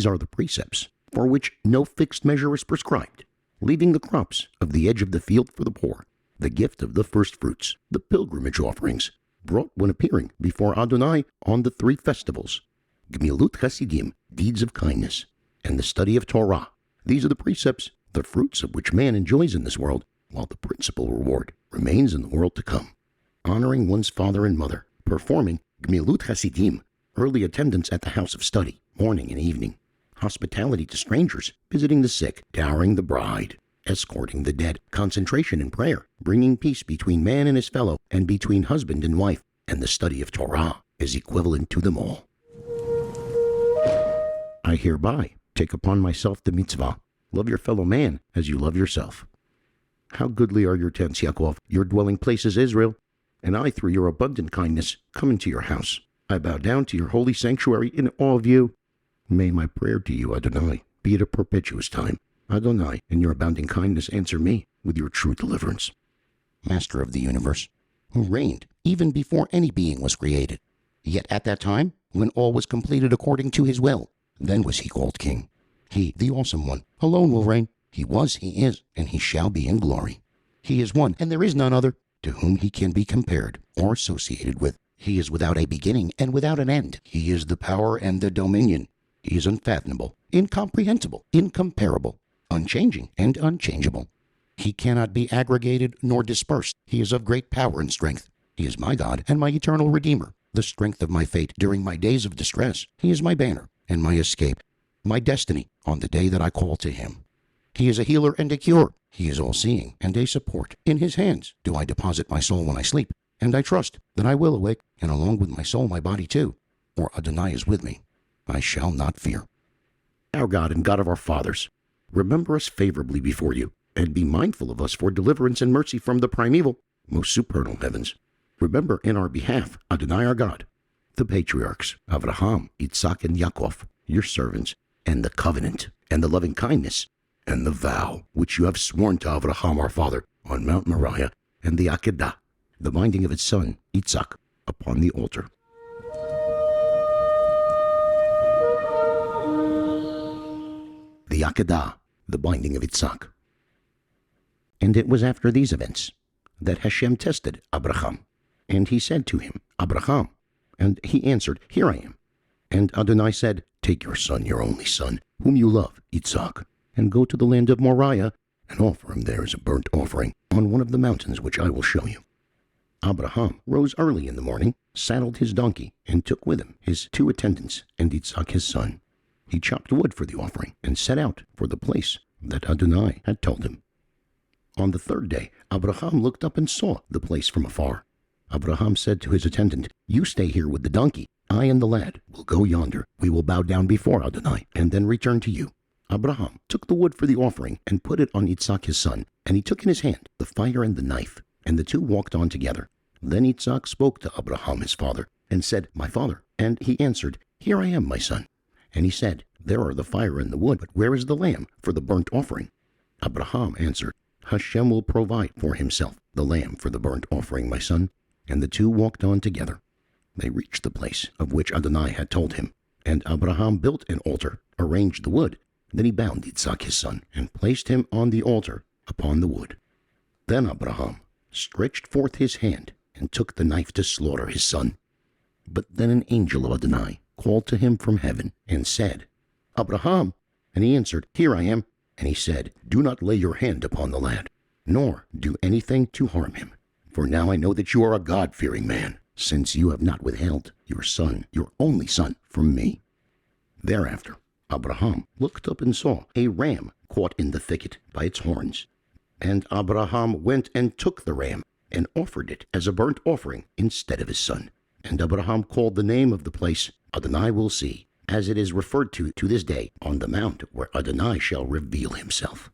These are the precepts for which no fixed measure is prescribed, leaving the crops of the edge of the field for the poor, the gift of the first fruits, the pilgrimage offerings, brought when appearing before Adonai on the 3 festivals, Gmilut Chasidim, deeds of kindness, and the study of Torah. These are the precepts, the fruits of which man enjoys in this world, while the principal reward remains in the world to come. Honoring one's father and mother, performing Gmilut Chasidim, early attendance at the house of study, morning and evening, hospitality to strangers, visiting the sick, dowering the bride, escorting the dead, concentration in prayer, bringing peace between man and his fellow, and between husband and wife, and the study of Torah is equivalent to them all. I hereby take upon myself the mitzvah, love your fellow man as you love yourself. How goodly are your tents, Yaakov, your dwelling place is Israel, and I, through your abundant kindness, come into your house. I bow down to your holy sanctuary in awe of you. May my prayer to you, Adonai, be at a perpetuous time. Adonai, in your abounding kindness, answer me with your true deliverance. Master of the universe, who reigned even before any being was created, yet at that time, when all was completed according to his will, then was he called king. He, the awesome one, alone will reign. He was, he is, and he shall be in glory. He is one, and there is none other, to whom he can be compared or associated with. He is without a beginning and without an end. He is the power and the dominion. He is unfathomable, incomprehensible, incomparable, unchanging and unchangeable. He cannot be aggregated nor dispersed. He is of great power and strength. He is my God and my eternal Redeemer, the strength of my fate during my days of distress. He is my banner and my escape, my destiny on the day that I call to him. He is a healer and a cure. He is all-seeing and a support. In his hands do I deposit my soul when I sleep, and I trust that I will awake, and along with my soul, my body too, for Adonai is with me. I shall not fear. Our God and God of our fathers, remember us favorably before you, and be mindful of us for deliverance and mercy from the primeval, most supernal heavens. Remember in our behalf, Adonai our God, the patriarchs, Abraham, Itzak, and Yaakov, your servants, and the covenant, and the loving kindness, and the vow which you have sworn to Abraham our father on Mount Moriah, and the theAkedaH, the binding of its son, Itzak, upon the altar. The theAkedaH, the binding of Itzak. And it was after these events that Hashem tested Abraham, and he said to him, Abraham, and he answered, Here I am. And Adonai said, Take your son, your only son, whom you love, Itzak, and go to the land of Moriah, and offer him there as a burnt offering on one of the mountains which I will show you. Abraham rose early in the morning, saddled his donkey, and took with him his 2 attendants and Itzak his son. He chopped wood for the offering, and set out for the place that Adonai had told him. On the 3rd day, Abraham looked up and saw the place from afar. Abraham said to his attendant, You stay here with the donkey. I and the lad will go yonder. We will bow down before Adonai, and then return to you. Abraham took the wood for the offering, and put it on Itzak his son, and he took in his hand the fire and the knife, and the 2 walked on together. Then Itzak spoke to Abraham his father, and said, My father. And he answered, Here I am, my son. And he said, There are the fire and the wood, but where is the lamb for the burnt offering? Abraham answered, Hashem will provide for himself the lamb for the burnt offering, my son. And the 2 walked on together. They reached the place of which Adonai had told him. And Abraham built an altar, arranged the wood. Then he bound Itzak his son, and placed him on the altar upon the wood. Then Abraham stretched forth his hand, and took the knife to slaughter his son. But then an angel of Adonai called to him from heaven, and said, Abraham. And he answered, Here I am. And he said, Do not lay your hand upon the lad, nor do anything to harm him. For now I know that you are a God-fearing man, since you have not withheld your son, your only son, from me. Thereafter Abraham looked up and saw a ram caught in the thicket by its horns. And Abraham went and took the ram, and offered it as a burnt offering instead of his son. And Abraham called the name of the place Adonai will see, as it is referred to this day, on the mount where Adonai shall reveal himself.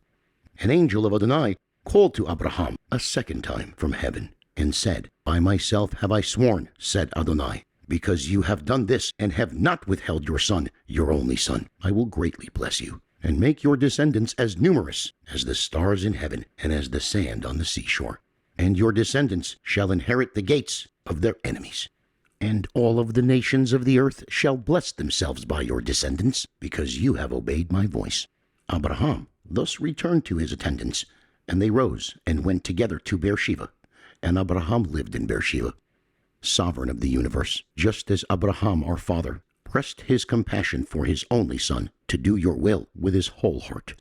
An angel of Adonai called to Abraham a 2nd time from heaven, and said, By myself have I sworn, said Adonai, because you have done this, and have not withheld your son, your only son, I will greatly bless you, and make your descendants as numerous as the stars in heaven, and as the sand on the seashore. And your descendants shall inherit the gates of their enemies. And all of the nations of the earth shall bless themselves by your descendants, because you have obeyed my voice. Abraham thus returned to his attendants, and they rose and went together to Beersheba. And Abraham lived in Beersheba. Sovereign of the universe, just as Abraham our father pressed his compassion for his only son to do your will with his whole heart,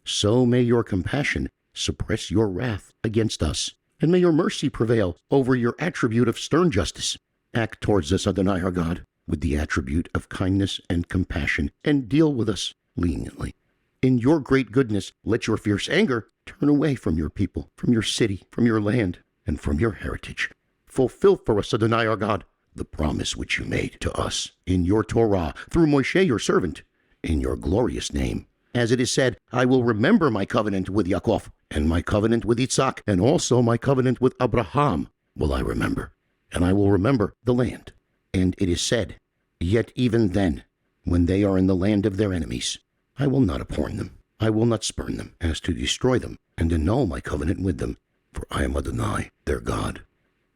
so may your compassion suppress your wrath against us, and may your mercy prevail over your attribute of stern justice. Act towards us, Adonai our God, with the attribute of kindness and compassion, and deal with us leniently. In your great goodness, let your fierce anger turn away from your people, from your city, from your land, and from your heritage. Fulfill for us, Adonai our God, the promise which you made to us in your Torah, through Moshe your servant, in your glorious name. As it is said, I will remember my covenant with Yaakov, and my covenant with Itzak, and also my covenant with Abraham will I remember. And I will remember the land. And it is said, yet even then, when they are in the land of their enemies, I will not abhor them. I will not spurn them, as to destroy them, and annul my covenant with them. For I am Adonai, their God.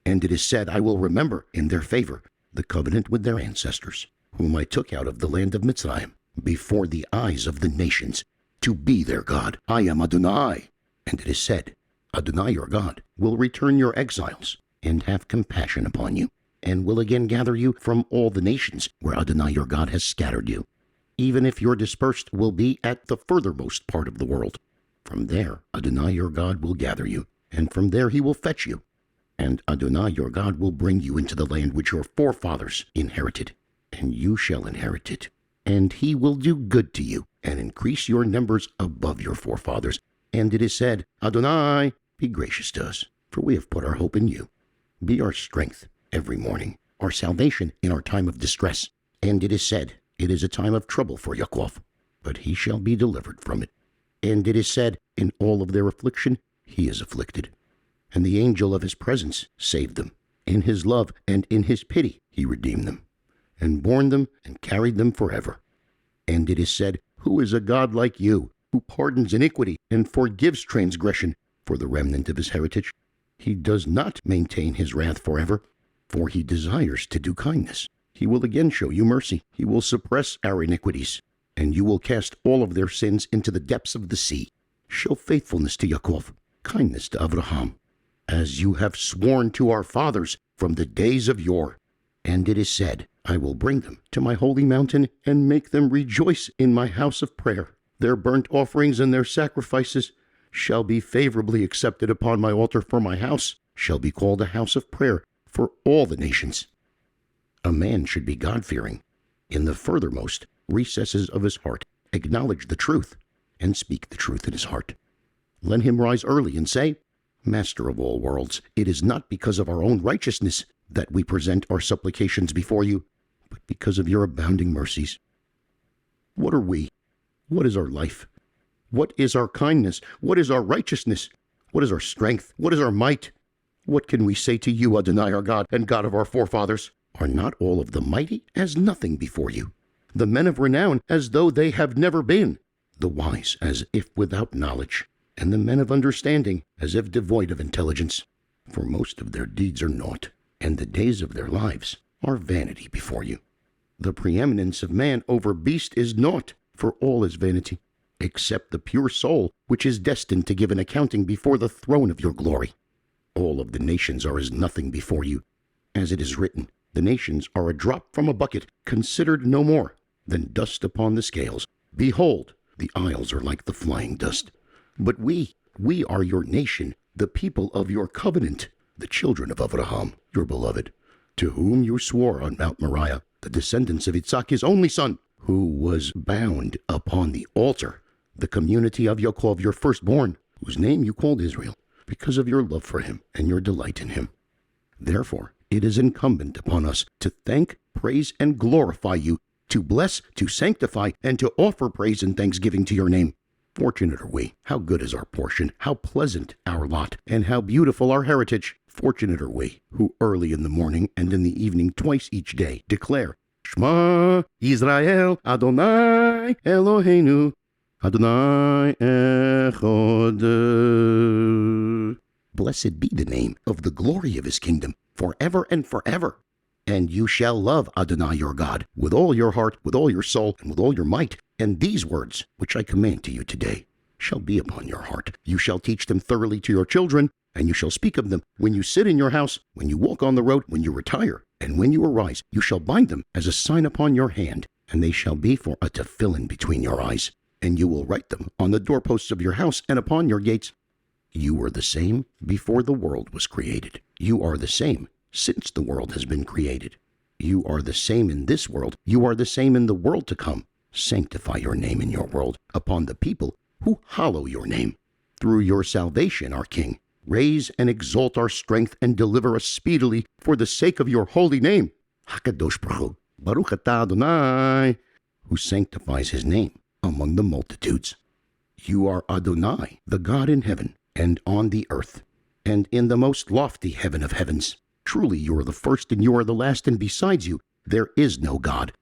And it is said, I will remember in their favor the covenant with their ancestors, whom I took out of the land of Mitzrayim, before the eyes of the nations, to be their God. I am Adonai. And it is said, Adonai your God will return your exiles, and have compassion upon you, and will again gather you from all the nations where Adonai your God has scattered you, even if your dispersed will be at the furthermost part of the world. From there Adonai your God will gather you, and from there he will fetch you. And Adonai your God will bring you into the land which your forefathers inherited, and you shall inherit it. And he will do good to you, and increase your numbers above your forefathers. And it is said, Adonai, be gracious to us, for we have put our hope in you. Be our strength every morning, our salvation in our time of distress. And it is said, it is a time of trouble for Yaakov, but he shall be delivered from it. And it is said, in all of their affliction he is afflicted. And the angel of his presence saved them. In his love and in his pity he redeemed them, and borne them and carried them forever. And it is said, who is a God like you, who pardons iniquity and forgives transgression for the remnant of his heritage? He does not maintain his wrath forever, for he desires to do kindness. He will again show you mercy. He will suppress our iniquities, and you will cast all of their sins into the depths of the sea. Show faithfulness to Yaakov, kindness to Abraham, as you have sworn to our fathers from the days of yore. And it is said, I will bring them to my holy mountain, and make them rejoice in my house of prayer. Their burnt offerings and their sacrifices shall be favorably accepted upon my altar, for my house shall be called a house of prayer for all the nations. A man should be God-fearing. In the furthermost recesses of his heart, acknowledge the truth, and speak the truth in his heart. Let him rise early and say, Master of all worlds, it is not because of our own righteousness that we present our supplications before you, but because of your abounding mercies. What are we? What is our life? What is our kindness? What is our righteousness? What is our strength? What is our might? What can we say to you, Adonai our God and God of our forefathers? Are not all of the mighty as nothing before you? The men of renown as though they have never been, the wise as if without knowledge, and the men of understanding as if devoid of intelligence. For most of their deeds are naught, and the days of their lives are vanity before you. The preeminence of man over beast is naught, for all is vanity, except the pure soul, which is destined to give an accounting before the throne of your glory. All of the nations are as nothing before you. As it is written, the nations are a drop from a bucket, considered no more than dust upon the scales. Behold, the isles are like the flying dust. But we are your nation, the people of your covenant, the children of Abraham, your beloved, to whom you swore on Mount Moriah, the descendants of Itzak, his only son, who was bound upon the altar, the community of Yaakov, your firstborn, whose name you called Israel, because of your love for him and your delight in him. Therefore, it is incumbent upon us to thank, praise, and glorify you, to bless, to sanctify, and to offer praise and thanksgiving to your name. Fortunate are we, how good is our portion, how pleasant our lot, and how beautiful our heritage. Fortunate are we, who early in the morning and in the evening twice each day declare, Shema Yisrael Adonai Eloheinu Adonai Echad. Blessed be the name of the glory of his kingdom, forever and forever. And you shall love Adonai your God with all your heart, with all your soul, and with all your might. And these words, which I command to you today, shall be upon your heart. You shall teach them thoroughly to your children, and you shall speak of them when you sit in your house, when you walk on the road, when you retire, and when you arise. You shall bind them as a sign upon your hand, and they shall be for a tefillin between your eyes. And you will write them on the doorposts of your house and upon your gates. You were the same before the world was created. You are the same since the world has been created. You are the same in this world. You are the same in the world to come. Sanctify your name in your world upon the people who hallow your name. Through your salvation, our King, raise and exalt our strength and deliver us speedily for the sake of your holy name. HaKadosh Baruch Hu, Baruch atah Adonai, who sanctifies his name among the multitudes. You are Adonai, the God in heaven and on the earth, and in the most lofty heaven of heavens. Truly you are the first and you are the last, and besides you there is no God.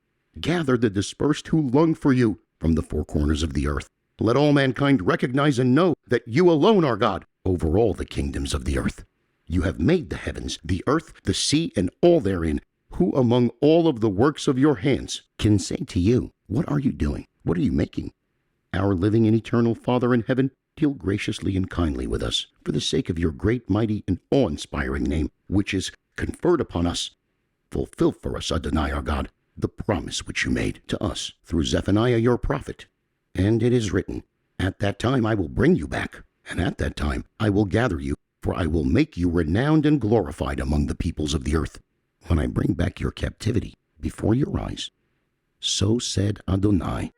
Gather the dispersed who long for you from the four corners of the earth. Let all mankind recognize and know that you alone are God over all the kingdoms of the earth. You have made the heavens, the earth, the sea, and all therein. Who among all of the works of your hands can say to you, what are you doing? What are you making? Our living and eternal Father in heaven, deal graciously and kindly with us for the sake of your great, mighty, and awe-inspiring name, which is conferred upon us. Fulfill for us, Adonai our God, the promise which you made to us through Zephaniah your prophet. And it is written, at that time I will bring you back, and at that time I will gather you, for I will make you renowned and glorified among the peoples of the earth, when I bring back your captivity before your eyes. So said Adonai.